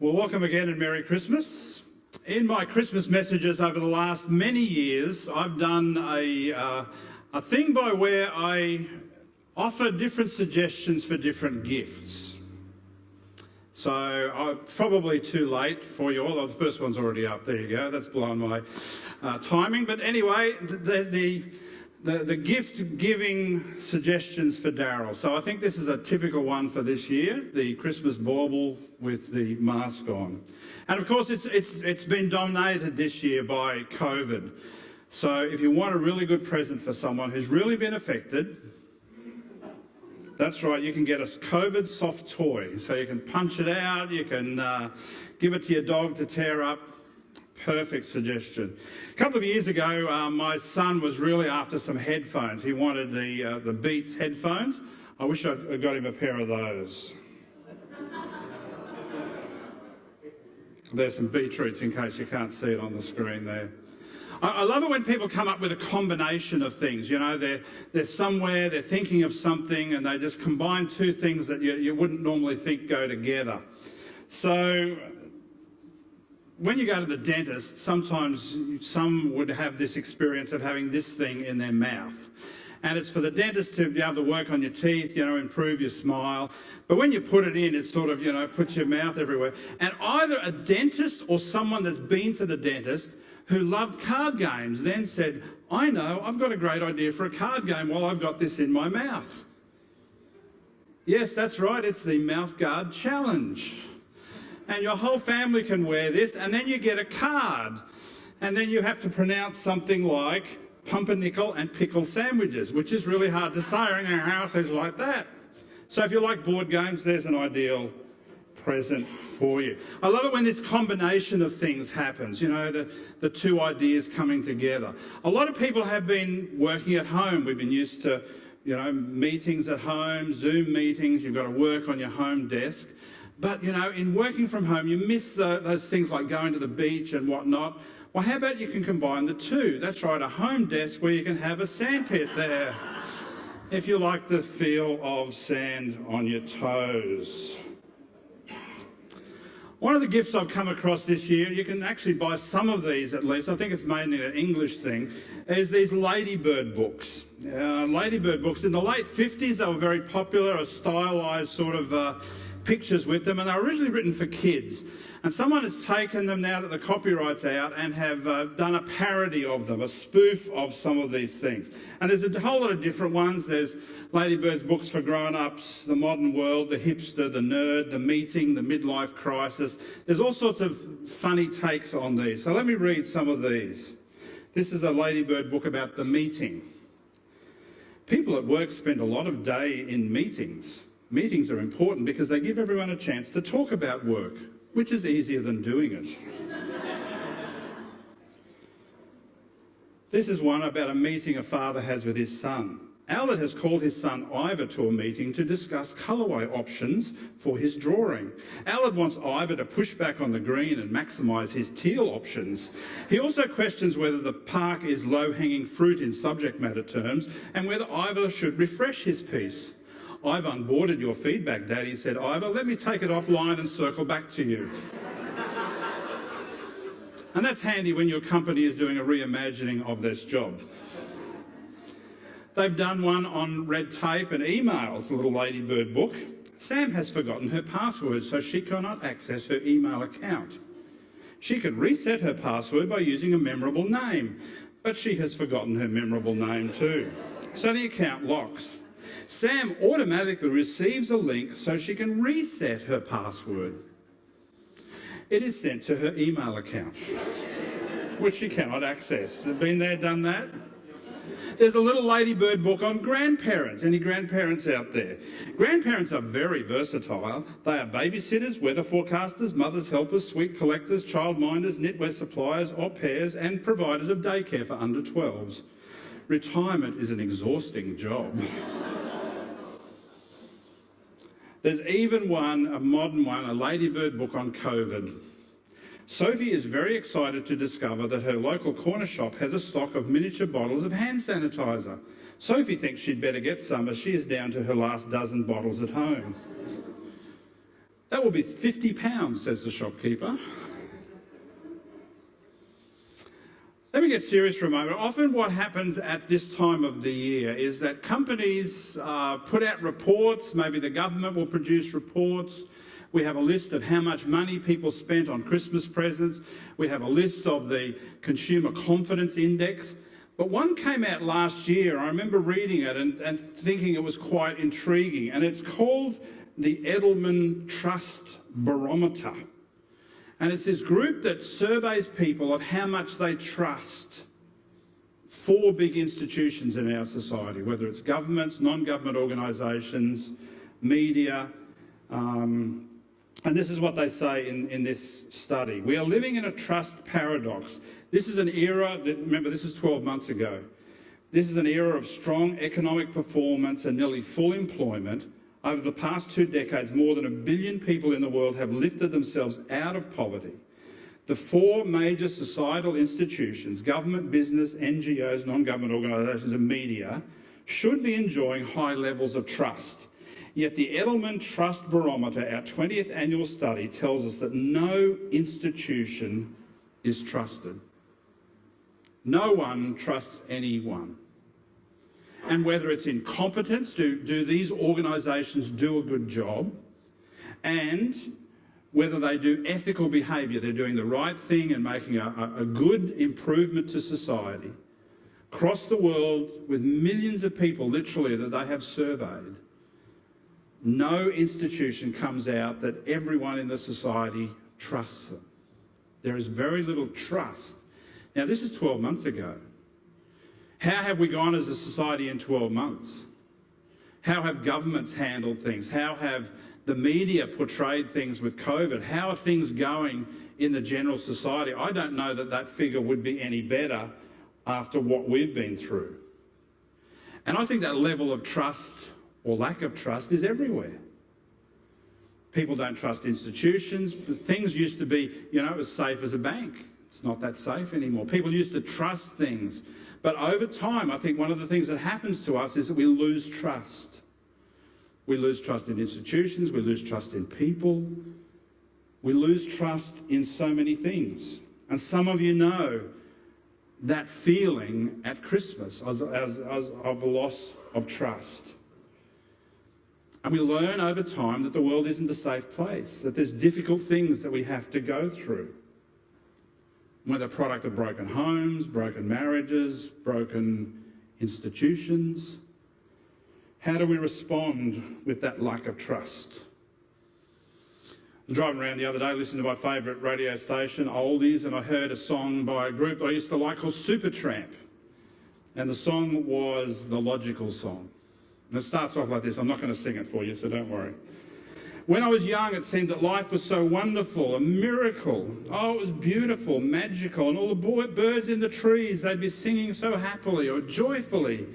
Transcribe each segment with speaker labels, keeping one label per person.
Speaker 1: Well, welcome again and Merry Christmas. In my Christmas messages over the last many years, I've done a thing by where I offer different suggestions for different gifts. So I'm probably too late for you all. Oh, the first one's already up. There you go. That's blown my timing. But anyway, the gift-giving suggestions for Daryl. So I think this is a typical one for this year, the Christmas bauble with the mask on. And of course, it's been dominated this year by COVID. So if you want a really good present for someone who's really been affected, that's right, you can get a COVID soft toy. So you can punch it out, you can give it to your dog to tear up. Perfect suggestion. A couple of years ago, my son was really after some headphones. He wanted the Beats headphones. I wish I'd got him a pair of those. There's some beetroots in case you can't see it on the screen there. I love it when people come up with a combination of things. You know, they're somewhere, they're thinking of something, and they just combine two things that you wouldn't normally think go together. So when you go to the dentist, sometimes some would have this experience of having this thing in their mouth. And it's for the dentist to be able to work on your teeth, improve your smile. But when you put it in, it sort of, puts your mouth everywhere. And either a dentist or someone that's been to the dentist who loved card games then said, I know, I've got a great idea for a card game while I've got this in my mouth. Yes, that's right, it's the Mouth Guard Challenge. And your whole family can wear this, and then you get a card. And then you have to pronounce something like pumpernickel and pickle sandwiches, which is really hard to say in our houses like that. So if you like board games, there's an ideal present for you. I love it when this combination of things happens, the two ideas coming together. A lot of people have been working at home. We've been used to, meetings at home, Zoom meetings. You've got to work on your home desk. But, in working from home, you miss those things like going to the beach and whatnot. Well, how about you can combine the two? That's right, a home desk where you can have a sandpit there, if you like the feel of sand on your toes. One of the gifts I've come across this year, you can actually buy some of these at least, I think it's mainly an English thing, is these Ladybird Books. Ladybird Books, in the late 50s, they were very popular, a stylised sort of pictures with them, and they were originally written for kids. And someone has taken them now that the copyright's out and have done a parody of them, a spoof of some of these things. And there's a whole lot of different ones. There's Ladybird's Books for Grown-Ups, The Modern World, The Hipster, The Nerd, The Meeting, The Midlife Crisis. There's all sorts of funny takes on these. So let me read some of these. This is a Ladybird book about the meeting. People at work spend a lot of day in meetings. Meetings are important because they give everyone a chance to talk about work, which is easier than doing it. This is one about a meeting a father has with his son. Albert has called his son Ivor to a meeting to discuss colourway options for his drawing. Albert wants Ivor to push back on the green and maximise his teal options. He also questions whether the park is low-hanging fruit in subject matter terms and whether Ivor should refresh his piece. I've unboarded your feedback, Daddy, said Ivor. Let me take it offline and circle back to you. And that's handy when your company is doing a reimagining of this job. They've done one on red tape and emails, the little Ladybird book. Sam has forgotten her password, so she cannot access her email account. She could reset her password by using a memorable name, but she has forgotten her memorable name too. So the account locks. Sam automatically receives a link so she can reset her password. It is sent to her email account, which she cannot access. Been there, done that? There's a little Ladybird book on grandparents. Any grandparents out there? Grandparents are very versatile. They are babysitters, weather forecasters, mothers helpers, sweet collectors, childminders, knitwear suppliers, au pairs, and providers of daycare for under 12s. Retirement is an exhausting job. There's even one, a modern one, a Ladybird book on COVID. Sophie is very excited to discover that her local corner shop has a stock of miniature bottles of hand sanitizer. Sophie thinks she'd better get some as she is down to her last dozen bottles at home. That will be £50, says the shopkeeper. Let me get serious for a moment. Often what happens at this time of the year is that companies put out reports, maybe the government will produce reports. We have a list of how much money people spent on Christmas presents. We have a list of the Consumer Confidence Index. But one came out last year, I remember reading it and thinking it was quite intriguing, and it's called the Edelman Trust Barometer. And it's this group that surveys people of how much they trust four big institutions in our society, whether it's governments, non-government organisations, media, and this is what they say in this study. We are living in a trust paradox. This is an era, remember this is 12 months ago, this is an era of strong economic performance and nearly full employment. Over the past 2 decades, more than 1 billion people in the world have lifted themselves out of poverty. The four major societal institutions, government, business, NGOs, non-government organisations and media, should be enjoying high levels of trust. Yet the Edelman Trust Barometer, our 20th annual study, tells us that no institution is trusted. No one trusts anyone. And whether it's incompetence, do these organisations do a good job? And whether they do ethical behaviour, they're doing the right thing and making a good improvement to society. Across the world, with millions of people literally that they have surveyed, no institution comes out that everyone in the society trusts them. There is very little trust. Now, this is 12 months ago. How have we gone as a society in 12 months? How have governments handled things? How have the media portrayed things with COVID? How are things going in the general society? I don't know that that figure would be any better after what we've been through. And I think that level of trust or lack of trust is everywhere. People don't trust institutions. Things used to be, as safe as a bank. It's not that safe anymore. People used to trust things. But over time, I think one of the things that happens to us is that we lose trust. We lose trust in institutions. We lose trust in people. We lose trust in so many things. And some of you know that feeling at Christmas of a loss of trust. And we learn over time that the world isn't a safe place, that there's difficult things that we have to go through. We're the product of broken homes, broken marriages, broken institutions. How do we respond with that lack of trust? I was driving around the other day, listening to my favourite radio station, Oldies, and I heard a song by a group I used to like called Supertramp. And the song was the Logical Song. And it starts off like this. I'm not going to sing it for you, so don't worry. When I was young, it seemed that life was so wonderful, a miracle. Oh, it was beautiful, magical. And all the birds in the trees, they'd be singing so happily or joyfully,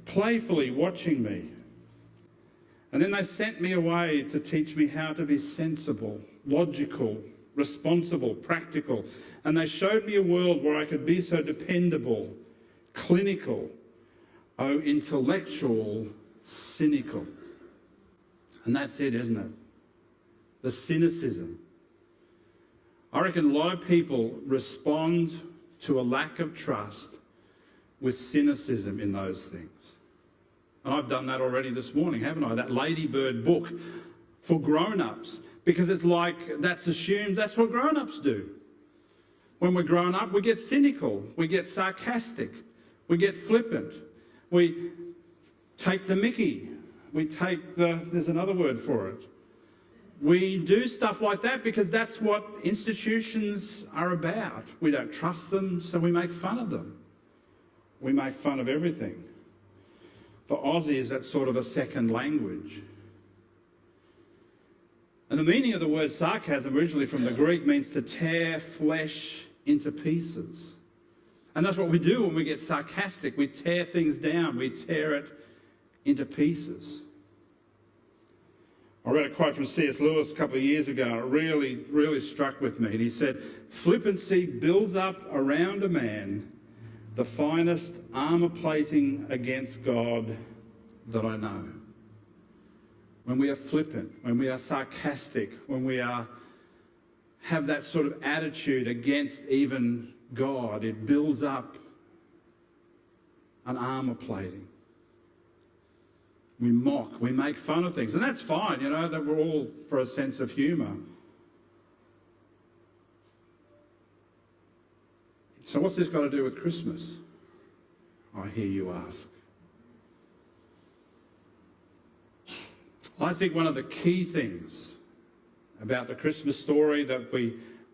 Speaker 1: playfully watching me. And then they sent me away to teach me how to be sensible, logical, responsible, practical. And they showed me a world where I could be so dependable, clinical, intellectual, cynical. And that's it, isn't it? The cynicism. I reckon a lot of people respond to a lack of trust with cynicism in those things. And I've done that already this morning, haven't I? That Ladybird book for grown-ups. Because it's like that's assumed that's what grown-ups do. When we're grown up, we get cynical, we get sarcastic, we get flippant, we take the mickey, there's another word for it. We do stuff like that because that's what institutions are about. We don't trust them, so we make fun of them. We make fun of everything. For Aussies, that's sort of a second language. And the meaning of the word sarcasm, originally from the Greek, means to tear flesh into pieces. And that's what we do when we get sarcastic. We tear things down. We tear it into pieces. I read a quote from C.S. Lewis a couple of years ago, and it really struck with me. And he said, "Flippancy builds up around a man the finest armour plating against God that I know." when we are flippant, when we are sarcastic, when we have that sort of attitude against even God, it builds up an armour plating. We mock, we make fun of things, and that's fine, that we're all for a sense of humour. So what's this got to do with Christmas? I hear you ask. I think one of the key things about the Christmas story that we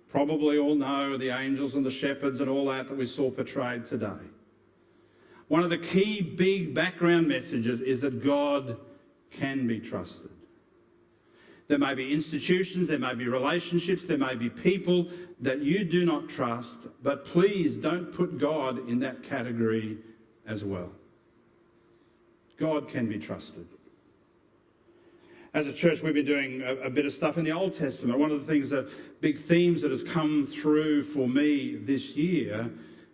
Speaker 1: probably all know, the angels and the shepherds and all that we saw portrayed today. One of the key big background messages is that God can be trusted. There may be institutions, there may be relationships, there may be people that you do not trust, but please don't put God in that category as well. God can be trusted. As a church, we've been doing a bit of stuff in the Old Testament. One of the things, big themes that has come through for me this year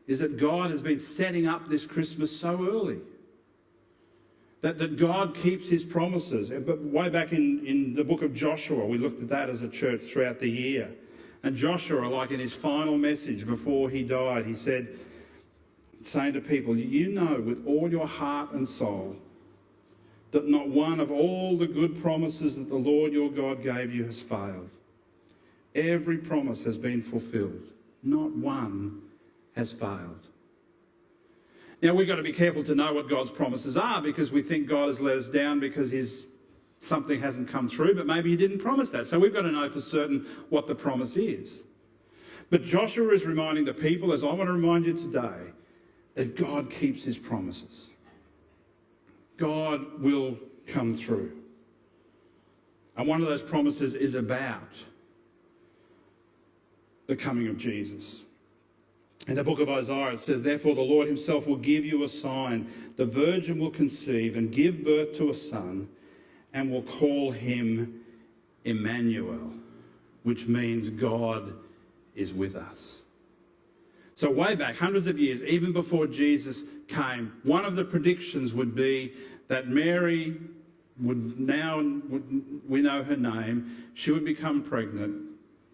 Speaker 1: is that God has been setting up this Christmas so early. That God keeps his promises. But way back in the book of Joshua, we looked at that as a church throughout the year. And Joshua, like in his final message before he died, he said, saying to people, you know with all your heart and soul that not one of all the good promises that the Lord your God gave you has failed. Every promise has been fulfilled. Not one has failed. Now, we've got to be careful to know what God's promises are, because we think God has let us down because something hasn't come through, but maybe he didn't promise that. So we've got to know for certain what the promise is. But Joshua is reminding the people, as I want to remind you today, that God keeps his promises. God will come through. And one of those promises is about the coming of Jesus. In the book of Isaiah, it says, therefore the Lord himself will give you a sign. The virgin will conceive and give birth to a son, and will call him Emmanuel, which means God is with us. So way back, hundreds of years, even before Jesus came, one of the predictions would be that Mary we know her name, she would become pregnant,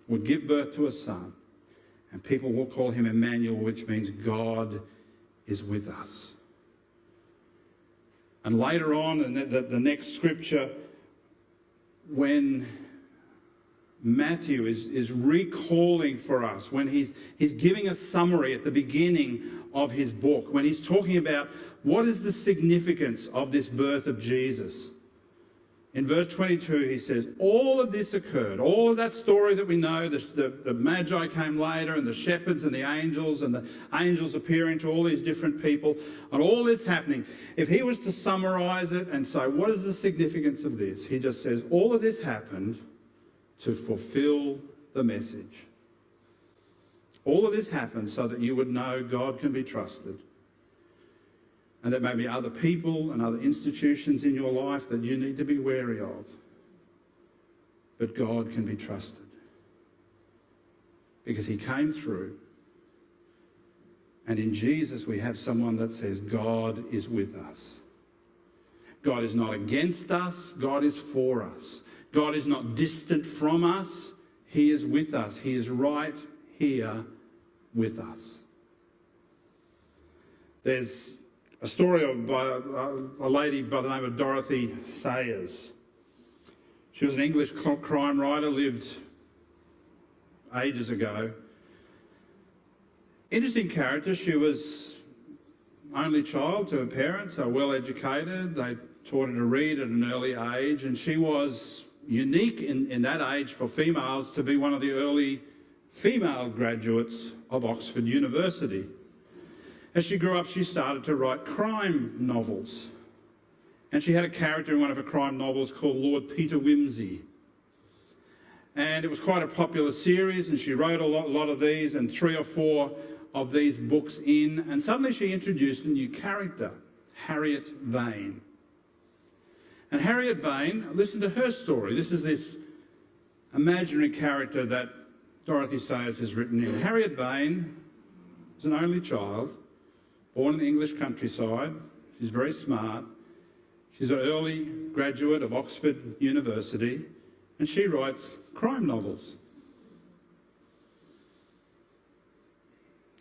Speaker 1: would give birth to a son, and people will call him Emmanuel, which means God is with us. And later on, in the next scripture, when Matthew is recalling for us, when he's giving a summary at the beginning of his book, when he's talking about what is the significance of this birth of Jesus. In verse 22, he says, all of this occurred, all of that story that we know, the Magi came later, and the shepherds and the angels appearing to all these different people, and all this happening. If he was to summarize it and say, what is the significance of this? He just says, all of this happened to fulfill the message. All of this happened so that you would know God can be trusted. And there may be other people and other institutions in your life that you need to be wary of. But God can be trusted. Because he came through. And in Jesus we have someone that says God is with us. God is not against us. God is for us. God is not distant from us. He is with us. He is right here with us. There's a story by a lady by the name of Dorothy Sayers. She was an English crime writer, lived ages ago. Interesting character. She was only child to her parents. They were well educated. They taught her to read at an early age, and she was unique in that age for females to be one of the early female graduates of Oxford University. As she grew up, she started to write crime novels. And she had a character in one of her crime novels called Lord Peter Wimsey. And it was quite a popular series, and she wrote a lot of these, and 3 or 4 of these books in. And suddenly she introduced a new character, Harriet Vane. And Harriet Vane, listen to her story. This is this imaginary character that Dorothy Sayers has written in. Harriet Vane was an only child, born in the English countryside. She's very smart. She's an early graduate of Oxford University, and she writes crime novels.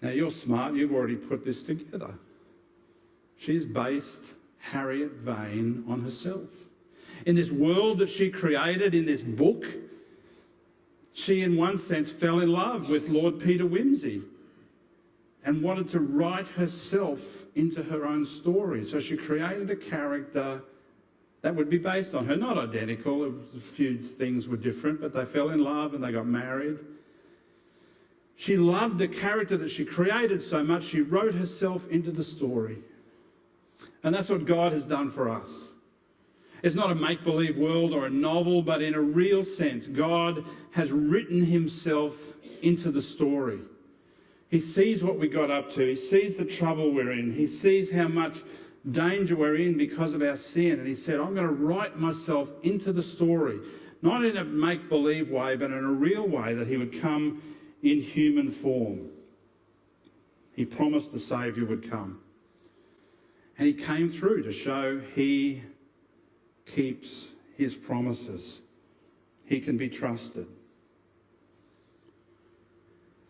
Speaker 1: Now, you're smart, you've already put this together. She's based Harriet Vane on herself. In this world that she created, in this book, she in one sense fell in love with Lord Peter Wimsey and wanted to write herself into her own story. So she created a character that would be based on her. Not identical, a few things were different, but they fell in love and they got married. She loved the character that she created so much, she wrote herself into the story. And that's what God has done for us. It's not a make-believe world or a novel, but in a real sense, God has written himself into the story. He sees what we got up to. He sees the trouble we're in. He sees how much danger we're in because of our sin. And he said, I'm going to write myself into the story, not in a make-believe way, but in a real way, that he would come in human form. He promised the Saviour would come. And he came through to show he keeps his promises. He can be trusted.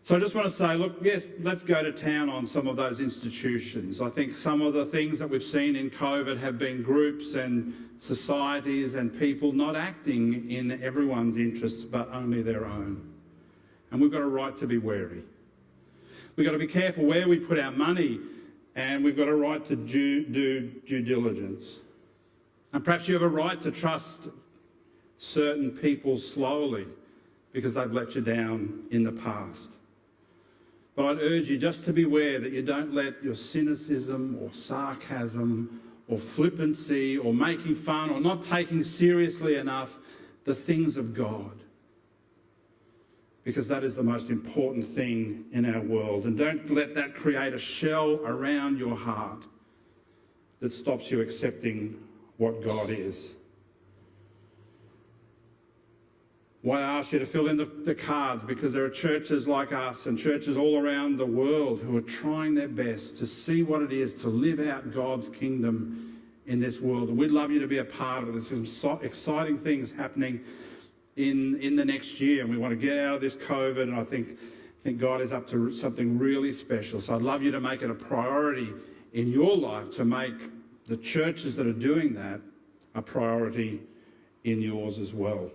Speaker 1: So I just want to say, look, yes, let's go to town on some of those institutions. I think some of the things that we've seen in COVID have been groups and societies and people not acting in everyone's interests, but only their own. And we've got a right to be wary. We've got to be careful where we put our money, and we've got a right to do due diligence. And perhaps you have a right to trust certain people slowly because they've let you down in the past. But I'd urge you just to beware that you don't let your cynicism or sarcasm or flippancy or making fun or not taking seriously enough the things of God, because that is the most important thing in our world. And don't let that create a shell around your heart that stops you accepting what God is. Why I ask you to fill in the cards, because there are churches like us and churches all around the world who are trying their best to see what it is to live out God's kingdom in this world. And we'd love you to be a part of it. There's some exciting things happening in the next year, and we want to get out of this COVID, and I think God is up to something really special. So I'd love you to make it a priority in your life to make the churches that are doing that a priority in yours as well.